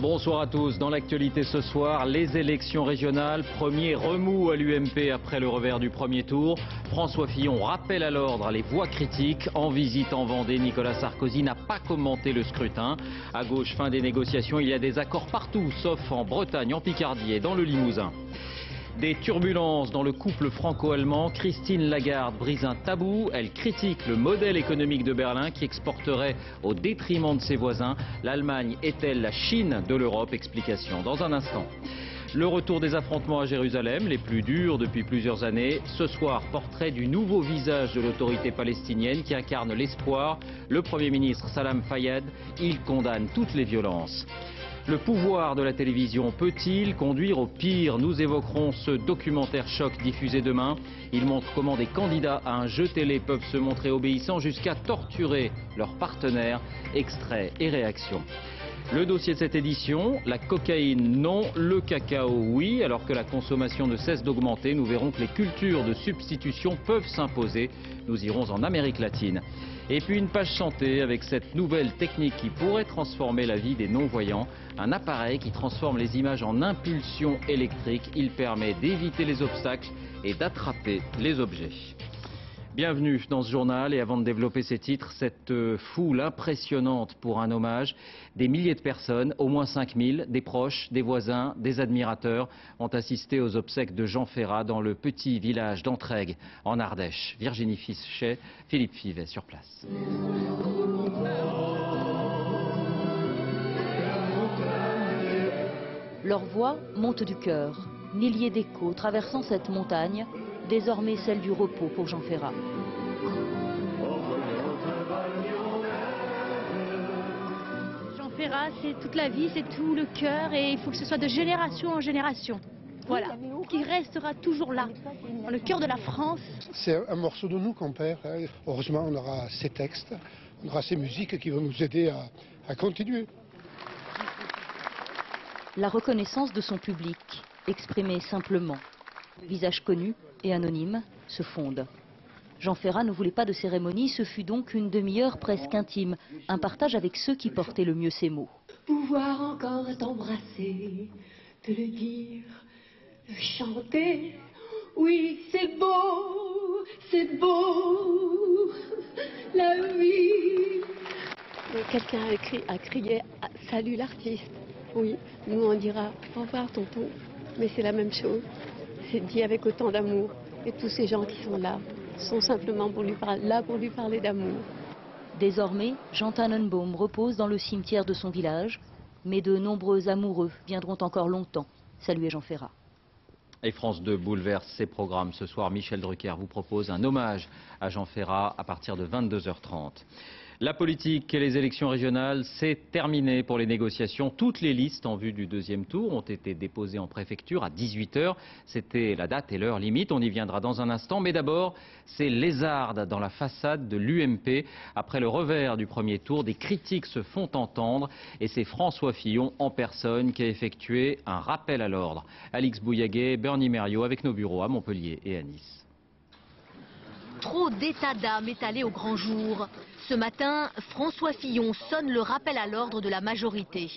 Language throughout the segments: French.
Bonsoir à tous. Dans l'actualité ce soir, les élections régionales, premier remous à l'UMP après le revers du premier tour. François Fillon rappelle à l'ordre les voix critiques. En visite en Vendée, Nicolas Sarkozy n'a pas commenté le scrutin. À gauche, fin des négociations, il y a des accords partout, sauf en Bretagne, en Picardie et dans le Limousin. Des turbulences dans le couple franco-allemand. Christine Lagarde brise un tabou. Elle critique le modèle économique de Berlin qui exporterait au détriment de ses voisins. L'Allemagne est-elle la Chine de l'Europe? Explication dans un instant. Le retour des affrontements à Jérusalem, les plus durs depuis plusieurs années. Ce soir, portrait du nouveau visage de l'autorité palestinienne qui incarne l'espoir. Le Premier ministre Salam Fayyad, il condamne toutes les violences. Le pouvoir de la télévision peut-il conduire au pire? Nous évoquerons ce documentaire choc diffusé demain. Il montre comment des candidats à un jeu télé peuvent se montrer obéissants jusqu'à torturer leurs partenaires. Extraits et réactions. Le dossier de cette édition, la cocaïne non, le cacao oui. Alors que la consommation ne cesse d'augmenter, nous verrons que les cultures de substitution peuvent s'imposer. Nous irons en Amérique latine. Et puis une page santé avec cette nouvelle technique qui pourrait transformer la vie des non-voyants. Un appareil qui transforme les images en impulsions électriques. Il permet d'éviter les obstacles et d'attraper les objets. Bienvenue dans ce journal et avant de développer ces titres, cette foule impressionnante pour un hommage. Des milliers de personnes, au moins 5000, des proches, des voisins, des admirateurs ont assisté aux obsèques de Jean Ferrat dans le petit village d'Entraigues en Ardèche. Virginie Fichet, Philippe Fivet sur place. Leur voix monte du cœur, milliers d'échos traversant cette montagne, désormais celle du repos pour Jean Ferrat. Jean Ferrat, c'est toute la vie, c'est tout le cœur et il faut que ce soit de génération en génération. Voilà, qui restera toujours là, dans le cœur de la France. C'est un morceau de nous qu'on perd. Heureusement, on aura ces textes, on aura ces musiques qui vont nous aider à continuer. La reconnaissance de son public, exprimée simplement. Visage connu et anonyme se fondent. Jean Ferrat ne voulait pas de cérémonie, ce fut donc une demi-heure presque intime, un partage avec ceux qui portaient le mieux ces mots. Pouvoir encore t'embrasser, te le dire, le chanter, oui c'est beau, la vie. Quelqu'un a crié « Salut l'artiste ». Oui, nous on dira « Au revoir tonton », mais c'est la même chose. C'est dit avec autant d'amour. Et tous ces gens qui sont là sont simplement pour lui parler d'amour. Désormais, Jean Tannenbaum repose dans le cimetière de son village, mais de nombreux amoureux viendront encore longtemps saluer Jean Ferrat. Et France 2 bouleverse ses programmes. Ce soir, Michel Drucker vous propose un hommage à Jean Ferrat à partir de 22h30. La politique et les élections régionales, c'est terminé pour les négociations. Toutes les listes en vue du deuxième tour ont été déposées en préfecture à 18h. C'était la date et l'heure limite. On y viendra dans un instant. Mais d'abord, c'est lézarde dans la façade de l'UMP. Après le revers du premier tour, des critiques se font entendre. Et c'est François Fillon en personne qui a effectué un rappel à l'ordre. Alix Bouillaguet, Bernie Mériot avec nos bureaux à Montpellier et à Nice. Trop d'état d'âme étalé au grand jour. Ce matin, François Fillon sonne le rappel à l'ordre de la majorité.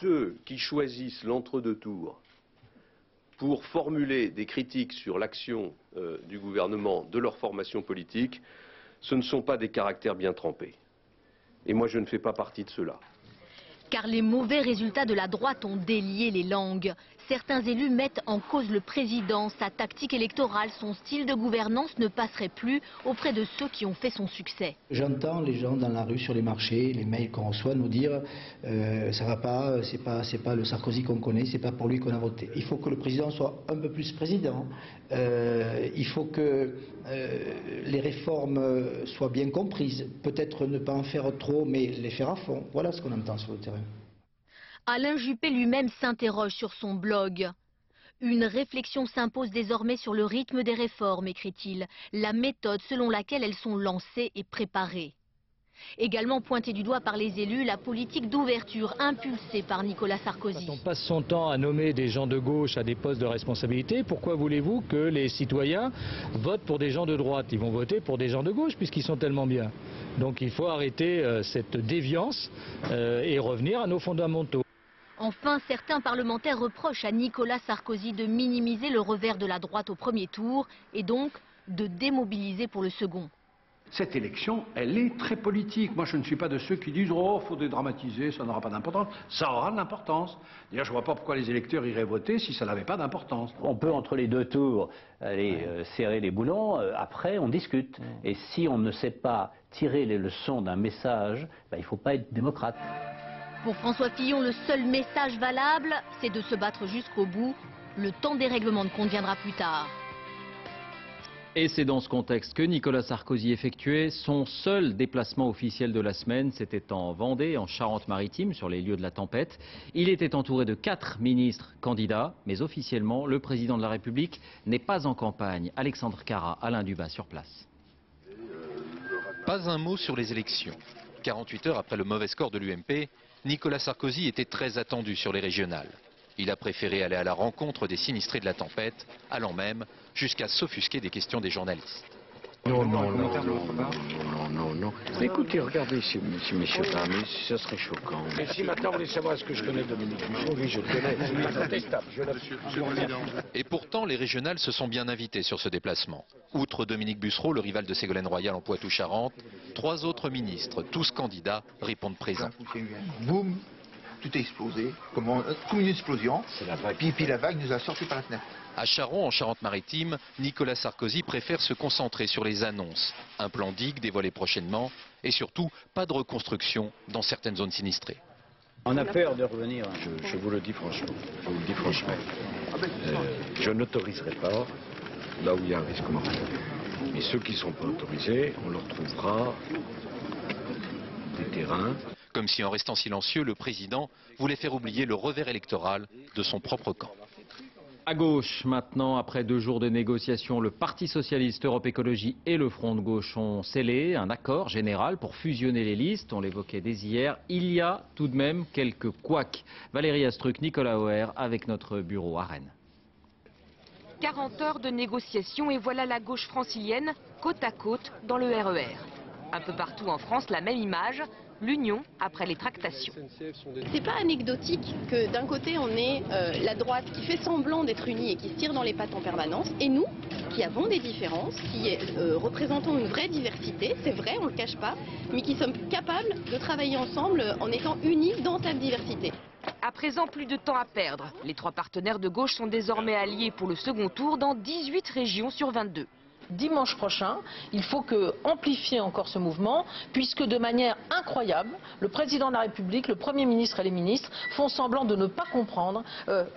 Ceux qui choisissent l'entre-deux tours pour formuler des critiques sur l'action du gouvernement, de leur formation politique, ce ne sont pas des caractères bien trempés. Et moi, je ne fais pas partie de ceux-là. Car les mauvais résultats de la droite ont délié les langues. Certains élus mettent en cause le président, sa tactique électorale, son style de gouvernance ne passerait plus auprès de ceux qui ont fait son succès. J'entends les gens dans la rue, sur les marchés, les mails qu'on reçoit nous dire ça va pas, c'est pas le Sarkozy qu'on connaît, c'est pas pour lui qu'on a voté. Il faut que le président soit un peu plus président. Il faut que les réformes soient bien comprises. Peut-être ne pas en faire trop, mais les faire à fond. Voilà ce qu'on entend sur le terrain. Alain Juppé lui-même s'interroge sur son blog. Une réflexion s'impose désormais sur le rythme des réformes, écrit-il, la méthode selon laquelle elles sont lancées et préparées. Également pointée du doigt par les élus, la politique d'ouverture impulsée par Nicolas Sarkozy. Quand on passe son temps à nommer des gens de gauche à des postes de responsabilité, pourquoi voulez-vous que les citoyens votent pour des gens de droite? Ils vont voter pour des gens de gauche puisqu'ils sont tellement bien. Donc il faut arrêter cette déviance et revenir à nos fondamentaux. Enfin, certains parlementaires reprochent à Nicolas Sarkozy de minimiser le revers de la droite au premier tour et donc de démobiliser pour le second. Cette élection, elle est très politique. Moi, je ne suis pas de ceux qui disent « Oh, il faut dédramatiser, ça n'aura pas d'importance ». Ça aura de l'importance. D'ailleurs, je ne vois pas pourquoi les électeurs iraient voter si ça n'avait pas d'importance. On peut, entre les deux tours, aller serrer les boulons. Après, on discute. Et si on ne sait pas tirer les leçons d'un message, il ne faut pas être démocrate. Pour François Fillon, le seul message valable, c'est de se battre jusqu'au bout. Le temps des règlements de compte viendra plus tard. Et c'est dans ce contexte que Nicolas Sarkozy effectuait son seul déplacement officiel de la semaine. C'était en Vendée, en Charente-Maritime, sur les lieux de la tempête. Il était entouré de 4 ministres candidats, mais officiellement, le président de la République n'est pas en campagne. Alexandre Carra, Alain Dubas sur place. Pas un mot sur les élections. 48 heures après le mauvais score de l'UMP, Nicolas Sarkozy était très attendu sur les régionales. Il a préféré aller à la rencontre des sinistrés de la tempête, allant même jusqu'à s'offusquer des questions des journalistes. Non. Écoutez, regardez, messieurs, dames, ça serait choquant. Mais si maintenant vous voulez savoir ce que je connais de Dominique Bussereau, oui, je le connais, c'est incontestable. Et pourtant, les régionales se sont bien invitées sur ce déplacement. Outre Dominique Bussereau, le rival de Ségolène Royal en Poitou-Charentes, 3 autres ministres, tous candidats, répondent présents. Boum, tout est explosé, comme une explosion, puis la vague nous a sortis par la fenêtre. À Charon, en Charente-Maritime, Nicolas Sarkozy préfère se concentrer sur les annonces. Un plan digue dévoilé prochainement et surtout pas de reconstruction dans certaines zones sinistrées. On a peur de revenir. Je vous le dis franchement, je n'autoriserai pas là où il y a un risque mortel. Et ceux qui ne sont pas autorisés, on leur trouvera des terrains. Comme si en restant silencieux, le président voulait faire oublier le revers électoral de son propre camp. À gauche, maintenant, après 2 jours de négociations, le Parti socialiste, Europe Écologie et le Front de gauche ont scellé un accord général pour fusionner les listes. On l'évoquait dès hier. Il y a tout de même quelques couacs. Valérie Astruc, Nicolas Auer avec notre bureau à Rennes. 40 heures de négociations et voilà la gauche francilienne côte à côte dans le RER. Un peu partout en France, la même image. L'union après les tractations. C'est pas anecdotique que d'un côté on ait la droite qui fait semblant d'être unie et qui se tire dans les pattes en permanence, et nous qui avons des différences, qui représentons une vraie diversité, c'est vrai, on le cache pas, mais qui sommes capables de travailler ensemble en étant unis dans cette diversité. À présent, plus de temps à perdre. Les 3 partenaires de gauche sont désormais alliés pour le second tour dans 18 régions sur 22. Dimanche prochain, il faut amplifier encore ce mouvement, puisque de manière incroyable, le président de la République, le Premier ministre et les ministres font semblant de ne pas comprendre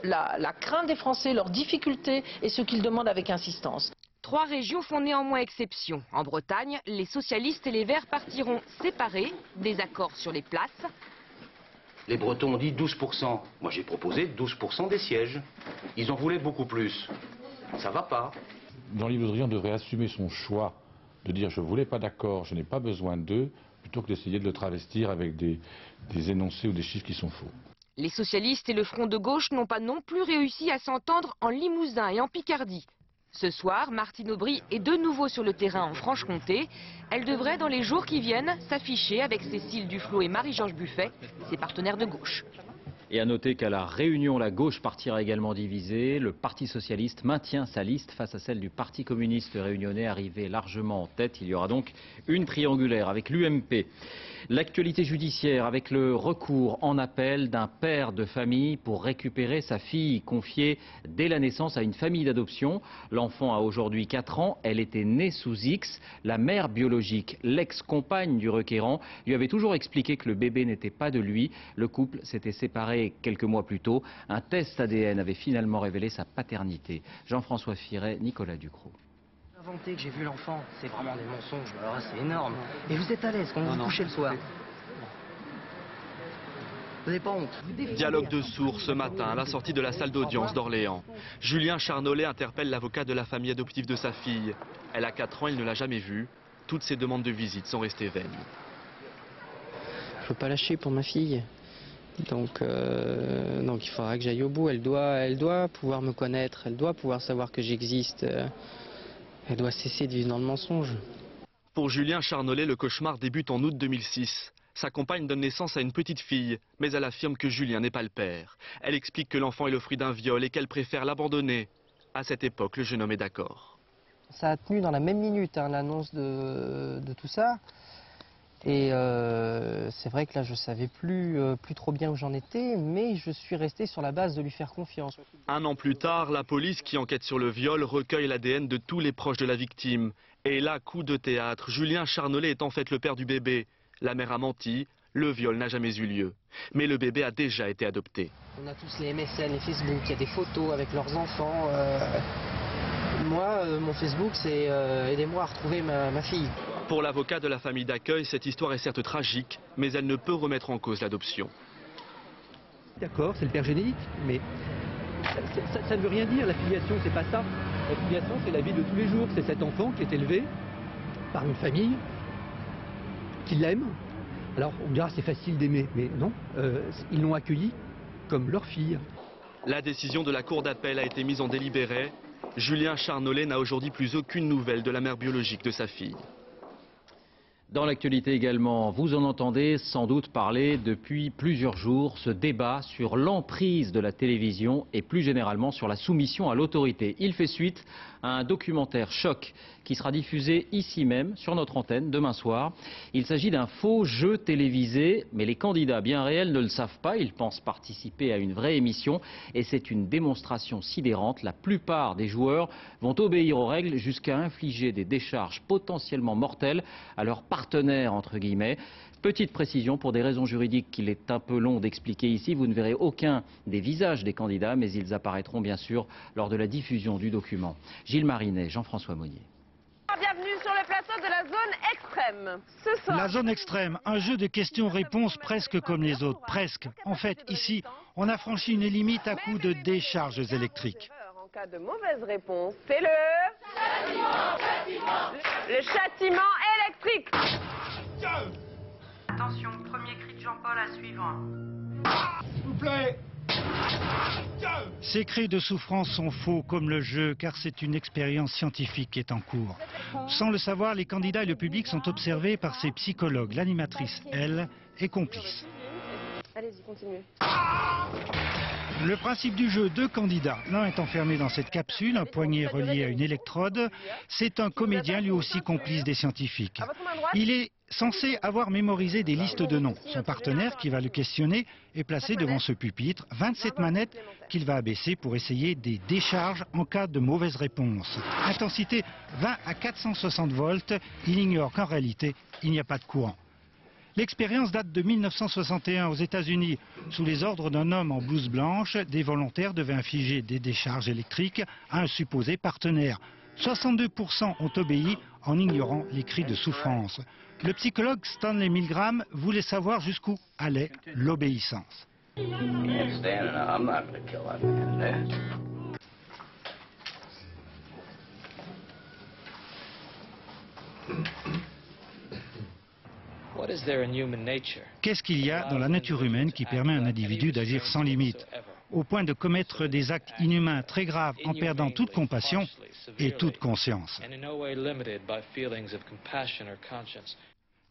la crainte des Français, leurs difficultés et ce qu'ils demandent avec insistance. 3 régions font néanmoins exception. En Bretagne, les socialistes et les Verts partiront séparés, désaccords sur les places. Les Bretons ont dit 12%. Moi j'ai proposé 12% des sièges. Ils en voulaient beaucoup plus. Ça va pas. Jean-Yves Le Drian devrait assumer son choix de dire je ne voulais pas d'accord, je n'ai pas besoin d'eux, plutôt que d'essayer de le travestir avec des énoncés ou des chiffres qui sont faux. Les socialistes et le Front de gauche n'ont pas non plus réussi à s'entendre en Limousin et en Picardie. Ce soir, Martine Aubry est de nouveau sur le terrain en Franche-Comté. Elle devrait dans les jours qui viennent s'afficher avec Cécile Duflot et Marie-Georges Buffet, ses partenaires de gauche. Et à noter qu'à la Réunion, la gauche partira également divisée. Le Parti socialiste maintient sa liste face à celle du Parti communiste réunionnais, arrivé largement en tête. Il y aura donc une triangulaire avec l'UMP. L'actualité judiciaire avec le recours en appel d'un père de famille pour récupérer sa fille confiée dès la naissance à une famille d'adoption. L'enfant a aujourd'hui 4 ans, elle était née sous X. La mère biologique, l'ex-compagne du requérant, lui avait toujours expliqué que le bébé n'était pas de lui. Le couple s'était séparé quelques mois plus tôt. Un test ADN avait finalement révélé sa paternité. Jean-François Firet, Nicolas Ducrot. Que j'ai vu l'enfant, c'est vraiment des mensonges, alors c'est énorme. Et vous êtes à l'aise quand vous vous couchez le soir? Vous n'avez pas honte? Dialogue de sourds ce matin à la sortie de la salle d'audience d'Orléans. Julien Charnollet interpelle l'avocat de la famille adoptive de sa fille. Elle a 4 ans, il ne l'a jamais vue. Toutes ses demandes de visite sont restées vaines. Je ne peux pas lâcher pour ma fille. Donc il faudra que j'aille au bout. Elle doit pouvoir me connaître, elle doit pouvoir savoir que j'existe. Elle doit cesser de vivre dans le mensonge. Pour Julien Charnollet, le cauchemar débute en août 2006. Sa compagne donne naissance à une petite fille, mais elle affirme que Julien n'est pas le père. Elle explique que l'enfant est le fruit d'un viol et qu'elle préfère l'abandonner. À cette époque, le jeune homme est d'accord. Ça a tenu dans la même minute, hein, l'annonce de tout ça. Et c'est vrai que là, je ne savais plus trop bien où j'en étais, mais je suis resté sur la base de lui faire confiance. Un an plus tard, la police qui enquête sur le viol recueille l'ADN de tous les proches de la victime. Et là, coup de théâtre, Julien Charnollet est en fait le père du bébé. La mère a menti, le viol n'a jamais eu lieu. Mais le bébé a déjà été adopté. On a tous les MSN, les Facebook, il y a des photos avec leurs enfants. Moi, mon Facebook, c'est aidez-moi à retrouver ma fille. Pour l'avocat de la famille d'accueil, cette histoire est certes tragique, mais elle ne peut remettre en cause l'adoption. D'accord, c'est le père génétique, mais ça ne veut rien dire, la filiation, c'est pas ça. La filiation, c'est la vie de tous les jours, c'est cet enfant qui est élevé par une famille qui l'aime. Alors, on dira c'est facile d'aimer, mais non, ils l'ont accueilli comme leur fille. La décision de la cour d'appel a été mise en délibéré. Julien Charnollet n'a aujourd'hui plus aucune nouvelle de la mère biologique de sa fille. Dans l'actualité également, vous en entendez sans doute parler depuis plusieurs jours, ce débat sur l'emprise de la télévision et plus généralement sur la soumission à l'autorité. Il fait suite à un documentaire choc qui sera diffusé ici même sur notre antenne demain soir. Il s'agit d'un faux jeu télévisé, mais les candidats bien réels ne le savent pas. Ils pensent participer à une vraie émission et c'est une démonstration sidérante. La plupart des joueurs vont obéir aux règles jusqu'à infliger des décharges potentiellement mortelles à leurs partenaires, entre guillemets. Petite précision, pour des raisons juridiques qu'il est un peu long d'expliquer ici, vous ne verrez aucun des visages des candidats, mais ils apparaîtront bien sûr lors de la diffusion du document. Gilles Marinet, Jean-François Monnier. Bienvenue sur le plateau de la zone extrême. Ce soir, la zone extrême, un jeu de questions-réponses presque comme les autres, presque. En fait, ici, on a franchi une limite à coup de décharges électriques. En cas de mauvaise réponse, c'est le châtiment électrique. Attention, premier cri de Jean-Paul à suivre. S'il vous plaît. Ces cris de souffrance sont faux comme le jeu, car c'est une expérience scientifique qui est en cours. Sans le savoir, les candidats et le public sont observés par ces psychologues. L'animatrice, elle, est complice. Allez-y, continuez. Le principe du jeu, 2 candidats. L'un est enfermé dans cette capsule, un poignet relié à une électrode. C'est un comédien, lui aussi complice des scientifiques. Il est censé avoir mémorisé des listes de noms. Son partenaire, qui va le questionner, est placé devant ce pupitre. 27 manettes qu'il va abaisser pour essayer des décharges en cas de mauvaise réponse. Intensité 20 à 460 volts. Il ignore qu'en réalité, il n'y a pas de courant. L'expérience date de 1961 aux États-Unis. Sous les ordres d'un homme en blouse blanche, des volontaires devaient infliger des décharges électriques à un supposé partenaire. 62% ont obéi en ignorant les cris de souffrance. Le psychologue Stanley Milgram voulait savoir jusqu'où allait l'obéissance. Qu'est-ce qu'il y a dans la nature humaine qui permet à un individu d'agir sans limite, au point de commettre des actes inhumains très graves en perdant toute compassion et toute conscience?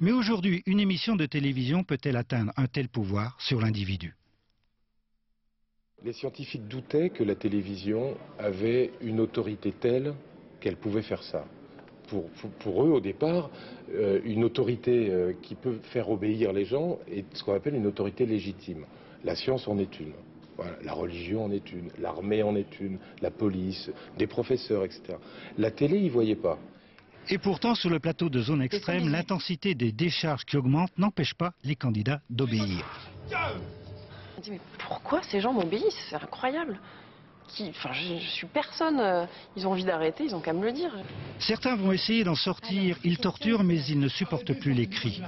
Mais aujourd'hui, une émission de télévision peut-elle atteindre un tel pouvoir sur l'individu? Les scientifiques doutaient que la télévision avait une autorité telle qu'elle pouvait faire ça. Pour eux, au départ, une autorité qui peut faire obéir les gens est ce qu'on appelle une autorité légitime. La science en est une, voilà, la religion en est une, l'armée en est une, la police, des professeurs, etc. La télé, ils ne voyaient pas. Et pourtant, sur le plateau de zone extrême, l'intensité des décharges qui augmente n'empêche pas les candidats d'obéir. On dit mais pourquoi ces gens m'obéissent? C'est incroyable. Enfin, je suis personne, ils ont envie d'arrêter, ils ont qu'à me le dire. Certains vont essayer d'en sortir, ils torturent mais ils ne supportent plus les cris.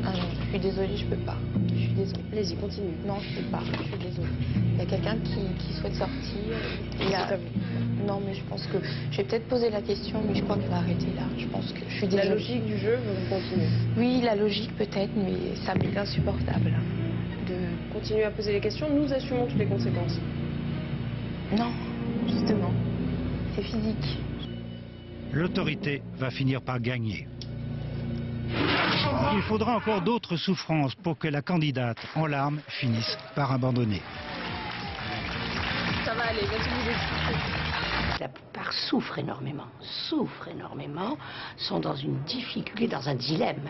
Ah non, je suis désolée, je peux pas. Je suis désolée. Allez-y, continue. Non, je peux pas, je suis désolée. Il y a quelqu'un qui souhaite sortir. Non, mais je pense que je vais peut-être poser la question, mais je crois que je vais arrêter là. Je pense que je suis désolée. La logique du jeu, vous continuez? Oui, la logique peut-être, mais ça m'est insupportable de continuer à poser les questions. Nous assumons toutes les conséquences. Non, justement, c'est physique. L'autorité va finir par gagner. Il faudra encore d'autres souffrances pour que la candidate en larmes finisse par abandonner. Ça va aller, laissez-nous expliquer. La plupart souffrent énormément, sont dans une difficulté, dans un dilemme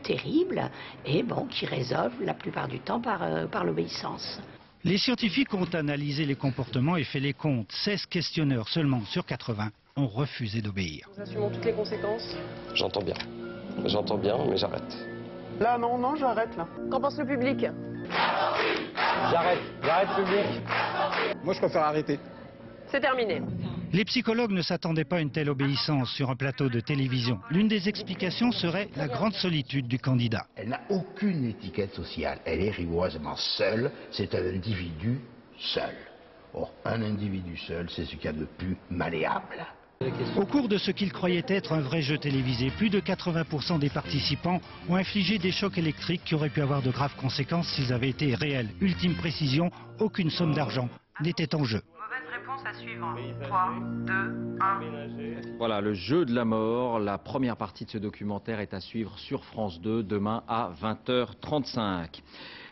terrible, et bon, qui résolvent la plupart du temps par l'obéissance. Les scientifiques ont analysé les comportements et fait les comptes. 16 questionneurs seulement sur 80 ont refusé d'obéir. Nous assumons toutes les conséquences. J'entends bien, mais j'arrête. Là, non, j'arrête là. Qu'en pense le public? J'arrête public. Moi je préfère arrêter. C'est terminé. Les psychologues ne s'attendaient pas à une telle obéissance sur un plateau de télévision. L'une des explications serait la grande solitude du candidat. Elle n'a aucune étiquette sociale. Elle est rigoureusement seule. C'est un individu seul. Or, un individu seul, c'est ce qu'il y a de plus malléable. Au cours de ce qu'ils croyaient être un vrai jeu télévisé, plus de 80% des participants ont infligé des chocs électriques qui auraient pu avoir de graves conséquences s'ils avaient été réels. Ultime précision, aucune somme d'argent n'était en jeu. Réponse à suivre. 3, 2, 1. Voilà, le jeu de la mort. La première partie de ce documentaire est à suivre sur France 2 demain à 20h35.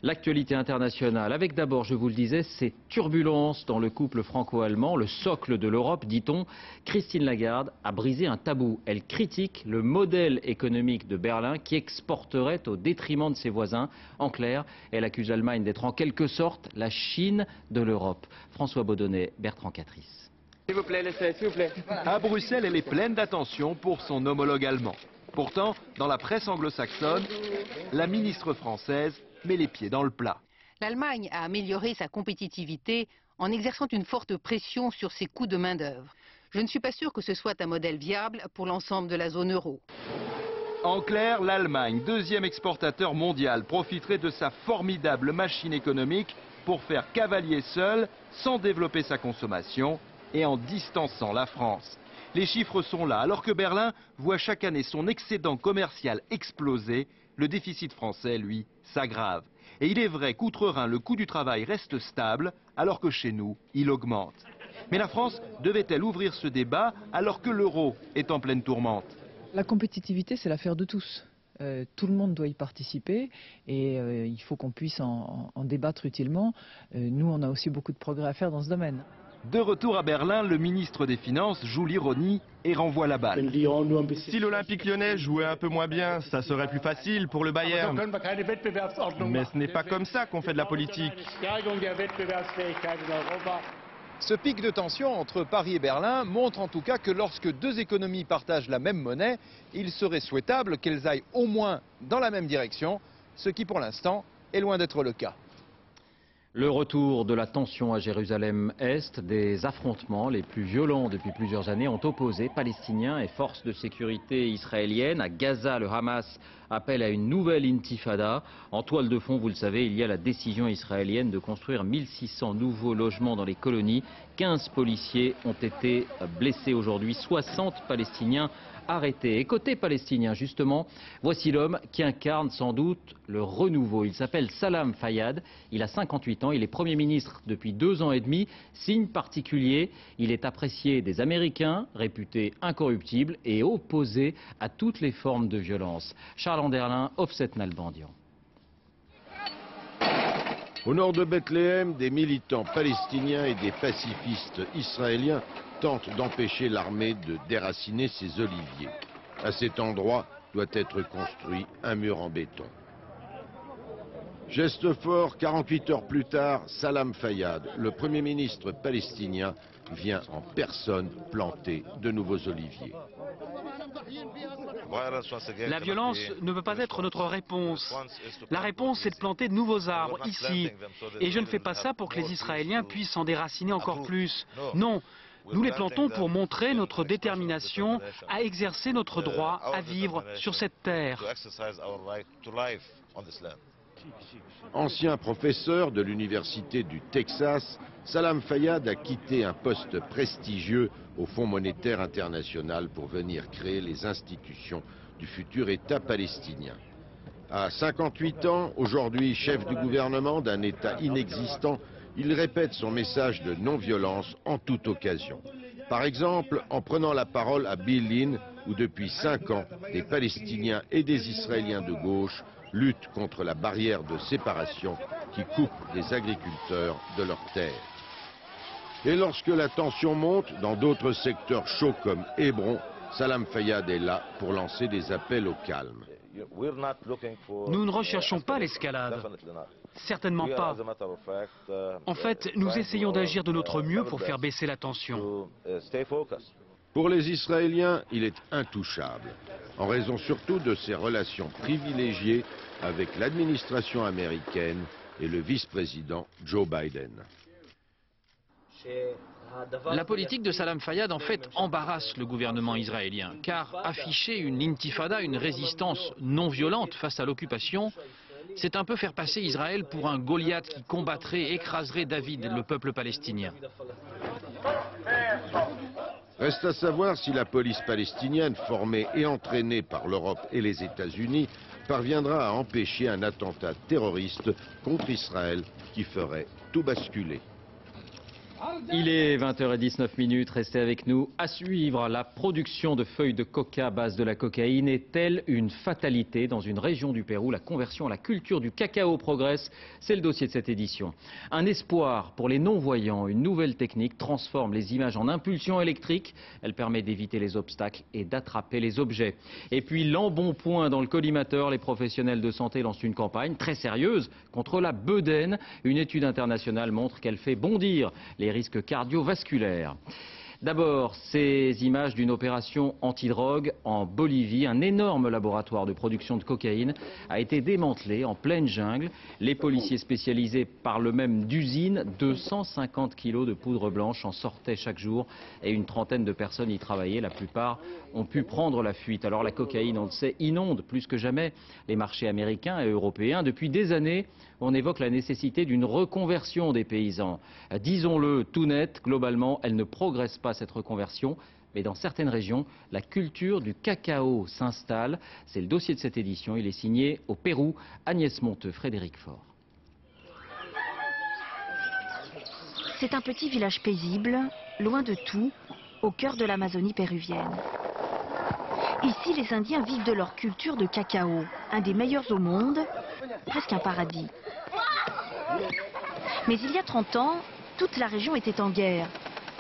L'actualité internationale, avec d'abord, je vous le disais, ces turbulences dans le couple franco-allemand, le socle de l'Europe, dit-on. Christine Lagarde a brisé un tabou. Elle critique le modèle économique de Berlin qui exporterait au détriment de ses voisins. En clair, elle accuse l'Allemagne d'être en quelque sorte la Chine de l'Europe. François Baudonnet, Bertrand Catrice. S'il vous plaît, laissez, s'il vous plaît. À Bruxelles, elle est pleine d'attention pour son homologue allemand. Pourtant, dans la presse anglo-saxonne, la ministre française met les pieds dans le plat. L'Allemagne a amélioré sa compétitivité en exerçant une forte pression sur ses coûts de main-d'œuvre. Je ne suis pas sûr que ce soit un modèle viable pour l'ensemble de la zone euro. En clair, l'Allemagne, deuxième exportateur mondial, profiterait de sa formidable machine économique pour faire cavalier seul, sans développer sa consommation et en distançant la France. Les chiffres sont là. Alors que Berlin voit chaque année son excédent commercial exploser, le déficit français, lui, s'aggrave. Et il est vrai qu'outre-Rhin, le coût du travail reste stable, alors que chez nous, il augmente. Mais la France devait-elle ouvrir ce débat alors que l'euro est en pleine tourmente? La compétitivité, c'est l'affaire de tous. Tout le monde doit y participer et il faut qu'on puisse en débattre utilement. Nous, on a aussi beaucoup de progrès à faire dans ce domaine. De retour à Berlin, le ministre des Finances joue l'ironie et renvoie la balle. Si l'Olympique lyonnais jouait un peu moins bien, ça serait plus facile pour le Bayern. Mais ce n'est pas comme ça qu'on fait de la politique. Ce pic de tension entre Paris et Berlin montre en tout cas que lorsque deux économies partagent la même monnaie, il serait souhaitable qu'elles aillent au moins dans la même direction, ce qui pour l'instant est loin d'être le cas. Le retour de la tension à Jérusalem-Est, des affrontements les plus violents depuis plusieurs années ont opposé Palestiniens et forces de sécurité israéliennes. À Gaza, le Hamas appelle à une nouvelle intifada. En toile de fond, vous le savez, il y a la décision israélienne de construire 1600 nouveaux logements dans les colonies. 15 policiers ont été blessés aujourd'hui, 60 Palestiniens arrêtés. Et côté palestinien, justement, voici l'homme qui incarne sans doute le renouveau. Il s'appelle Salam Fayyad, il a 58 ans, il est Premier ministre depuis 2 ans et demi. Signe particulier, il est apprécié des Américains, réputé incorruptible et opposé à toutes les formes de violence. Charles Anderlin, Offset Nalbandian. Au nord de Bethléem, des militants palestiniens et des pacifistes israéliens tentent d'empêcher l'armée de déraciner ses oliviers. À cet endroit doit être construit un mur en béton. Geste fort, 48 heures plus tard, Salam Fayyad, le Premier ministre palestinien, vient en personne planter de nouveaux oliviers. La violence ne peut pas être notre réponse. La réponse, c'est de planter de nouveaux arbres, ici. Et je ne fais pas ça pour que les Israéliens puissent s'en déraciner encore plus. Non, nous les plantons pour montrer notre détermination à exercer notre droit à vivre sur cette terre. Ancien professeur de l'université du Texas, Salam Fayyad a quitté un poste prestigieux au Fonds monétaire international pour venir créer les institutions du futur État palestinien. À 58 ans, aujourd'hui chef du gouvernement d'un État inexistant, il répète son message de non-violence en toute occasion. Par exemple, en prenant la parole à Billin, où depuis 5 ans, des Palestiniens et des Israéliens de gauche luttent contre la barrière de séparation qui coupe les agriculteurs de leurs terres. Et lorsque la tension monte dans d'autres secteurs chauds comme Hébron, Salam Fayyad est là pour lancer des appels au calme. Nous ne recherchons pas l'escalade. Certainement pas. En fait, nous essayons d'agir de notre mieux pour faire baisser la tension. Pour les Israéliens, il est intouchable, en raison surtout de ses relations privilégiées avec l'administration américaine et le vice-président Joe Biden. La politique de Salam Fayyad, en fait, embarrasse le gouvernement israélien, car afficher une intifada, une résistance non violente face à l'occupation, c'est un peu faire passer Israël pour un Goliath qui combattrait, écraserait David, le peuple palestinien. Reste à savoir si la police palestinienne, formée et entraînée par l'Europe et les États-Unis, parviendra à empêcher un attentat terroriste contre Israël qui ferait tout basculer. Il est 20h19, restez avec nous. À suivre, la production de feuilles de coca à base de la cocaïne est-elle une fatalité dans une région du Pérou? La conversion à la culture du cacao progresse, c'est le dossier de cette édition. Un espoir pour les non-voyants, une nouvelle technique transforme les images en impulsions électriques. Elle permet d'éviter les obstacles et d'attraper les objets. Et puis l'embonpoint dans le collimateur, les professionnels de santé lancent une campagne très sérieuse contre la bedaine. Une étude internationale montre qu'elle fait bondir les risques cardiovasculaires. D'abord, ces images d'une opération antidrogue en Bolivie. Un énorme laboratoire de production de cocaïne a été démantelé en pleine jungle. Les policiers spécialisés parlent même d'usine. 250 kilos de poudre blanche en sortaient chaque jour et une trentaine de personnes y travaillaient. La plupart ont pu prendre la fuite. Alors la cocaïne, on le sait, inonde plus que jamais les marchés américains et européens. Depuis des années, on évoque la nécessité d'une reconversion des paysans. Disons-le tout net, globalement, elle ne progresse pas cette reconversion, mais dans certaines régions, la culture du cacao s'installe. C'est le dossier de cette édition, il est signé au Pérou, Agnès Monteux, Frédéric Faure. C'est un petit village paisible, loin de tout, au cœur de l'Amazonie péruvienne. Ici, les Indiens vivent de leur culture de cacao, un des meilleurs au monde, presque un paradis. Mais il y a 30 ans, toute la région était en guerre.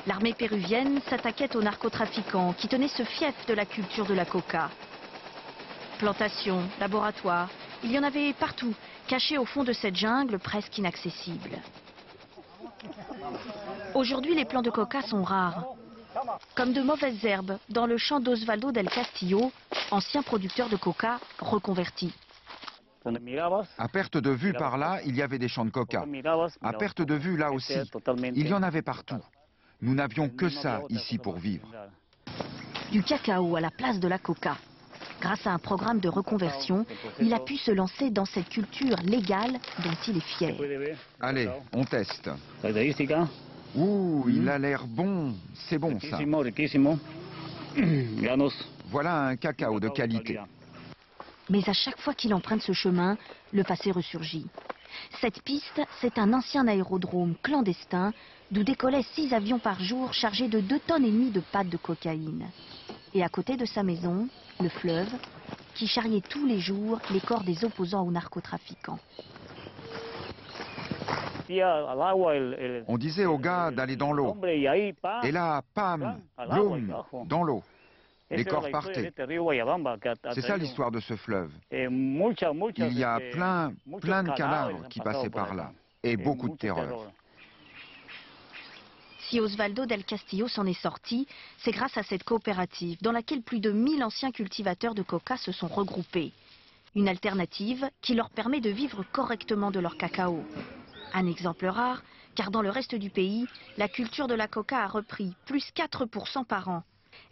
L'armée péruvienne s'attaquait aux narcotrafiquants qui tenaient ce fief de la culture de la coca. Plantations, laboratoires, il y en avait partout, cachés au fond de cette jungle presque inaccessible. Aujourd'hui, les plants de coca sont rares. Comme de mauvaises herbes dans le champ d'Osvaldo del Castillo, ancien producteur de coca reconverti. À perte de vue par là, il y avait des champs de coca. À perte de vue là aussi, il y en avait partout. Nous n'avions que ça ici pour vivre. Du cacao à la place de la coca. Grâce à un programme de reconversion, il a pu se lancer dans cette culture légale dont il est fier. Allez, on teste. Ouh, il a l'air bon. C'est bon ça. Voilà un cacao de qualité. Mais à chaque fois qu'il emprunte ce chemin, le passé ressurgit. Cette piste, c'est un ancien aérodrome clandestin d'où décollaient 6 avions par jour chargés de 2,5 tonnes de pâtes de cocaïne. Et à côté de sa maison, le fleuve, qui charriait tous les jours les corps des opposants aux narcotrafiquants. On disait aux gars d'aller dans l'eau. Et là, pam, bloum, dans l'eau. Les corps partaient. C'est ça l'histoire de ce fleuve. Il y a plein de cadavres qui passaient par là. Et beaucoup de terreur. Si Osvaldo del Castillo s'en est sorti, c'est grâce à cette coopérative dans laquelle plus de 1000 anciens cultivateurs de coca se sont regroupés. Une alternative qui leur permet de vivre correctement de leur cacao. Un exemple rare, car dans le reste du pays, la culture de la coca a repris, plus 4% par an.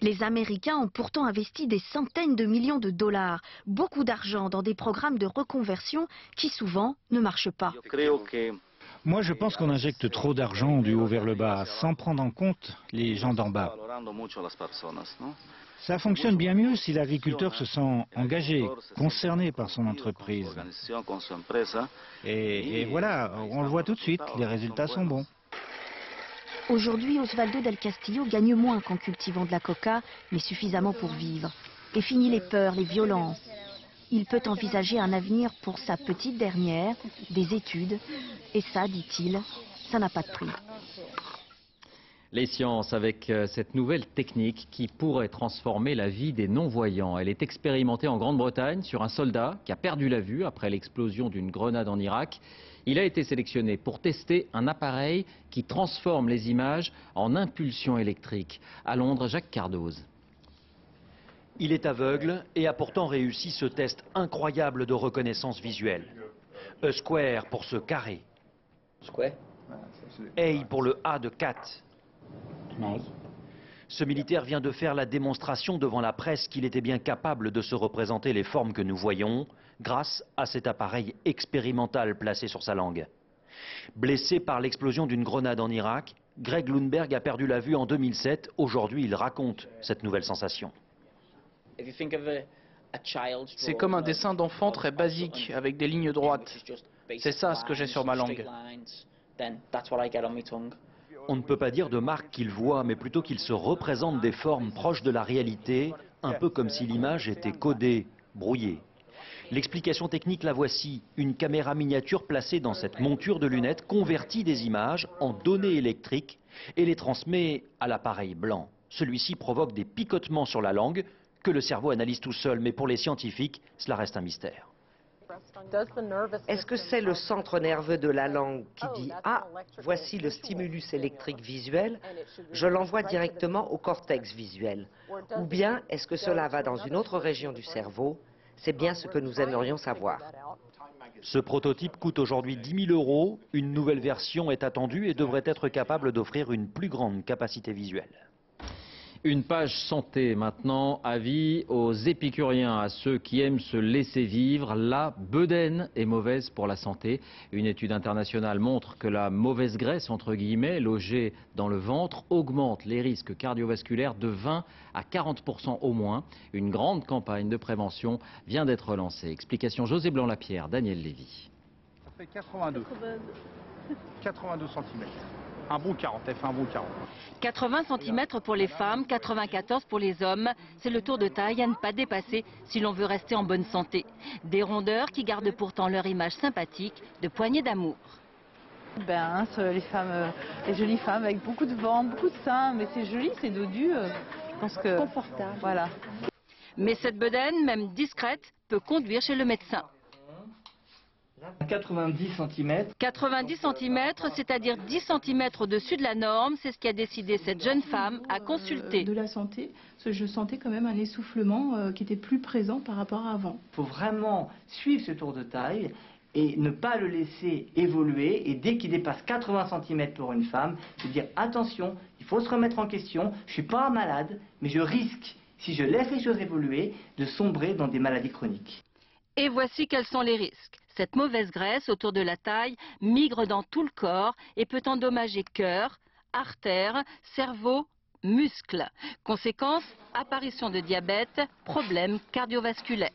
Les Américains ont pourtant investi des centaines de millions de dollars, beaucoup d'argent dans des programmes de reconversion qui souvent ne marchent pas. Moi, je pense qu'on injecte trop d'argent du haut vers le bas, sans prendre en compte les gens d'en bas. Ça fonctionne bien mieux si l'agriculteur se sent engagé, concerné par son entreprise. Et voilà, on le voit tout de suite, les résultats sont bons. Aujourd'hui, Osvaldo del Castillo gagne moins qu'en cultivant de la coca, mais suffisamment pour vivre. Et finit les peurs, les violences. Il peut envisager un avenir pour sa petite dernière, des études. Et ça, dit-il, ça n'a pas de prix. Les sciences avec cette nouvelle technique qui pourrait transformer la vie des non-voyants. Elle est expérimentée en Grande-Bretagne sur un soldat qui a perdu la vue après l'explosion d'une grenade en Irak. Il a été sélectionné pour tester un appareil qui transforme les images en impulsions électriques. À Londres, Jacques Cardoz. Il est aveugle et a pourtant réussi ce test incroyable de reconnaissance visuelle. A square pour ce carré. Square. A pour le A de cat. Ce militaire vient de faire la démonstration devant la presse qu'il était bien capable de se représenter les formes que nous voyons grâce à cet appareil expérimental placé sur sa langue. Blessé par l'explosion d'une grenade en Irak, Greg Lundberg a perdu la vue en 2007. Aujourd'hui, il raconte cette nouvelle sensation. C'est comme un dessin d'enfant très basique, avec des lignes droites. C'est ça ce que j'ai sur ma langue. On ne peut pas dire de Marc qu'il voit, mais plutôt qu'il se représente des formes proches de la réalité, un peu comme si l'image était codée, brouillée. L'explication technique, la voici. Une caméra miniature placée dans cette monture de lunettes convertit des images en données électriques et les transmet à l'appareil blanc. Celui-ci provoque des picotements sur la langue que le cerveau analyse tout seul, mais pour les scientifiques, cela reste un mystère. Est-ce que c'est le centre nerveux de la langue qui dit « Ah, voici le stimulus électrique visuel, je l'envoie directement au cortex visuel » ou bien est-ce que cela va dans une autre région du cerveau? C'est bien ce que nous aimerions savoir. Ce prototype coûte aujourd'hui 10 000 €. Une nouvelle version est attendue et devrait être capable d'offrir une plus grande capacité visuelle. Une page santé maintenant, avis aux épicuriens, à ceux qui aiment se laisser vivre. La bedaine est mauvaise pour la santé. Une étude internationale montre que la mauvaise graisse, entre guillemets, logée dans le ventre, augmente les risques cardiovasculaires de 20 à 40% au moins. Une grande campagne de prévention vient d'être lancée. Explication José Blanc-Lapierre, Daniel Lévy. Ça fait 82 cm. Un bon 40, elle fait un bon 40. 80 cm pour les femmes, 94 pour les hommes. C'est le tour de taille à ne pas dépasser si l'on veut rester en bonne santé. Des rondeurs qui gardent pourtant leur image sympathique de poignées d'amour. Les femmes, les jolies femmes avec beaucoup de ventre, beaucoup de seins, mais c'est joli, c'est dodu. Je pense que confortable. Voilà. Mais cette bedaine, même discrète, peut conduire chez le médecin. 90 cm. 90 cm, c'est-à-dire 10 cm au-dessus de la norme, c'est ce qu'a décidé cette jeune femme à consulter. De la santé, parce que je sentais quand même un essoufflement qui était plus présent par rapport à avant. Il faut vraiment suivre ce tour de taille et ne pas le laisser évoluer. Et dès qu'il dépasse 80 cm pour une femme, se dire attention, il faut se remettre en question, je ne suis pas un malade, mais je risque, si je laisse les choses évoluer, de sombrer dans des maladies chroniques. Et voici quels sont les risques. Cette mauvaise graisse autour de la taille migre dans tout le corps et peut endommager cœur, artères, cerveau, muscles. Conséquence, apparition de diabète, problèmes cardiovasculaires.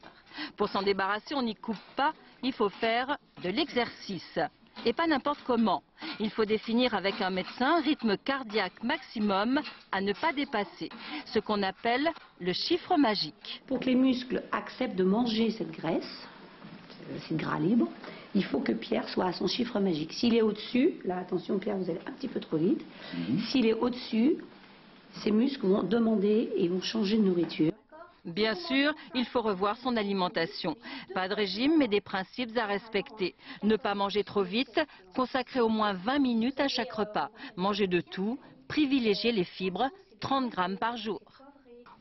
Pour s'en débarrasser, on n'y coupe pas, il faut faire de l'exercice. Et pas n'importe comment. Il faut définir avec un médecin un rythme cardiaque maximum à ne pas dépasser, ce qu'on appelle le chiffre magique. Pour que les muscles acceptent de manger cette graisse, c'est gras libre, il faut que Pierre soit à son chiffre magique. S'il est au-dessus, là attention Pierre, vous allez un petit peu trop vite, s'il est au-dessus, ces muscles vont demander et vont changer de nourriture. Bien sûr, il faut revoir son alimentation. Pas de régime, mais des principes à respecter. Ne pas manger trop vite, consacrer au moins 20 minutes à chaque repas. Manger de tout, privilégier les fibres, 30 grammes par jour.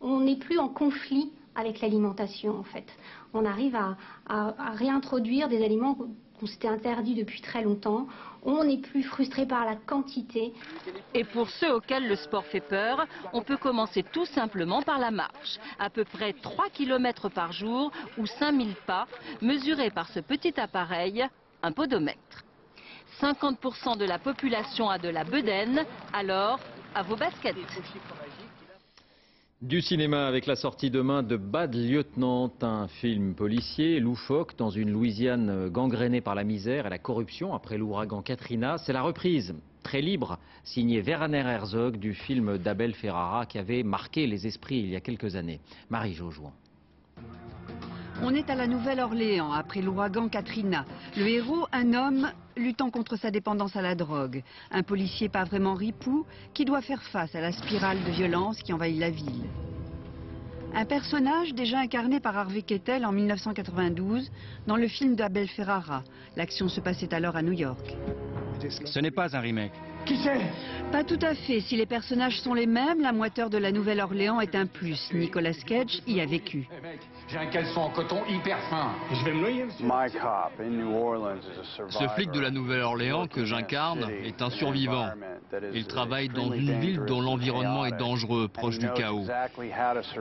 On n'est plus en conflit avec l'alimentation en fait. On arrive à réintroduire des aliments qu'on s'était interdits depuis très longtemps. On n'est plus frustré par la quantité. Et pour ceux auxquels le sport fait peur, on peut commencer tout simplement par la marche. À peu près 3 km par jour ou 5000 pas, mesurés par ce petit appareil, un podomètre. 50% de la population a de la bedaine, alors à vos baskets. Du cinéma avec la sortie demain de Bad Lieutenant, un film policier loufoque dans une Louisiane gangrénée par la misère et la corruption après l'ouragan Katrina. C'est la reprise très libre, signée Werner Herzog, du film d'Abel Ferrara qui avait marqué les esprits il y a quelques années. Marie Jaujoin. On est à la Nouvelle-Orléans après l'ouragan Katrina. Le héros, un homme luttant contre sa dépendance à la drogue. Un policier pas vraiment ripou qui doit faire face à la spirale de violence qui envahit la ville. Un personnage déjà incarné par Harvey Keitel en 1992 dans le film d'Abel Ferrara. L'action se passait alors à New York. Ce n'est pas un remake. Qui c'est? Pas tout à fait. Si les personnages sont les mêmes, la moiteur de la Nouvelle-Orléans est un plus. Nicolas Cage y a vécu. Hey mec, j'ai un caleçon en coton hyper fin. Je vais me noyer, monsieur. Ce flic de la Nouvelle-Orléans que j'incarne est un survivant. Il travaille dans une ville dont l'environnement est dangereux, proche du chaos.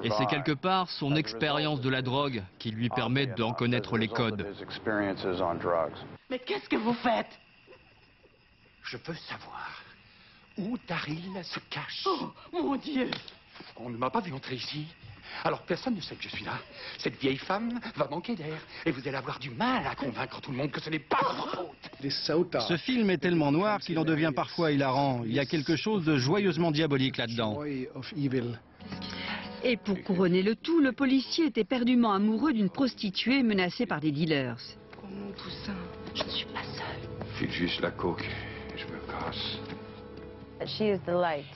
Et c'est quelque part son expérience de la drogue qui lui permet d'en connaître les codes. Mais qu'est-ce que vous faites? Je veux savoir où Daryl se cache. Oh, mon Dieu! On ne m'a pas vu entrer ici. Alors personne ne sait que je suis là. Cette vieille femme va manquer d'air. Et vous allez avoir du mal à convaincre tout le monde que ce n'est pas votre faute. Ce film est tellement noir qu'il en devient parfois hilarant. Il y a quelque chose de joyeusement diabolique là-dedans. Et pour couronner le tout, le policier est éperdument amoureux d'une prostituée menacée par des dealers. Comment tout ça? Je ne suis pas seule. File juste la coke. Je me casse.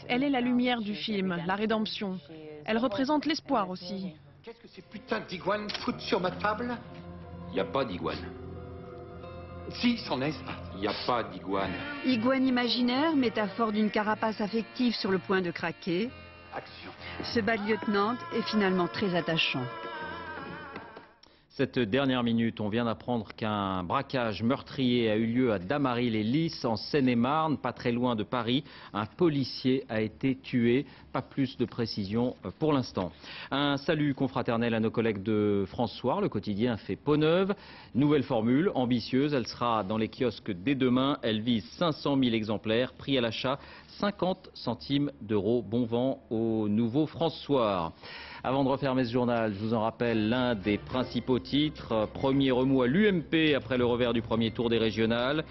Elle est la lumière du film, la rédemption. Elle représente l'espoir aussi. Qu'est-ce que ces putains d'iguanes foutent sur ma table? Il n'y a pas d'iguane. Si, c'en est. Il n'y a pas d'iguane. Iguane imaginaire, métaphore d'une carapace affective sur le point de craquer. Action. Ce bad lieutenant est finalement très attachant. Cette dernière minute, on vient d'apprendre qu'un braquage meurtrier a eu lieu à Damary-les-Lys, en Seine-et-Marne, pas très loin de Paris. Un policier a été tué. Pas plus de précision pour l'instant. Un salut confraternel à nos collègues de France Soir. Le quotidien fait peau neuve. Nouvelle formule, ambitieuse. Elle sera dans les kiosques dès demain. Elle vise 500 000 exemplaires. Prix à l'achat, 50 centimes d'euros. Bon vent au nouveau France Soir. Avant de refermer ce journal, je vous en rappelle l'un des principaux titres. Premier remous à l'UMP après le revers du premier tour des régionales.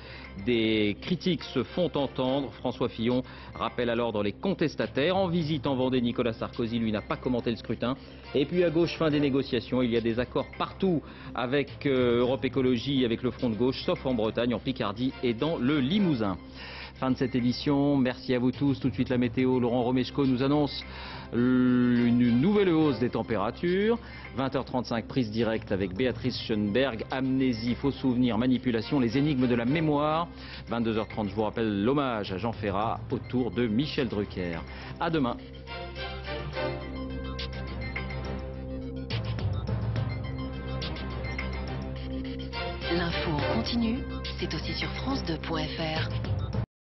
Des critiques se font entendre. François Fillon rappelle à l'ordre les contestataires. En visite en Vendée, Nicolas Sarkozy, lui, n'a pas commenté le scrutin. Et puis à gauche, fin des négociations. Il y a des accords partout avec Europe Écologie, avec le Front de Gauche, sauf en Bretagne, en Picardie et dans le Limousin. Fin de cette édition, merci à vous tous. Tout de suite la météo, Laurent Romeshko nous annonce une nouvelle hausse des températures. 20h35, prise directe avec Béatrice Schoenberg, amnésie, faux souvenirs, manipulation, les énigmes de la mémoire. 22h30, je vous rappelle l'hommage à Jean Ferrat autour de Michel Drucker. À demain. L'info en continu, c'est aussi sur France2.fr.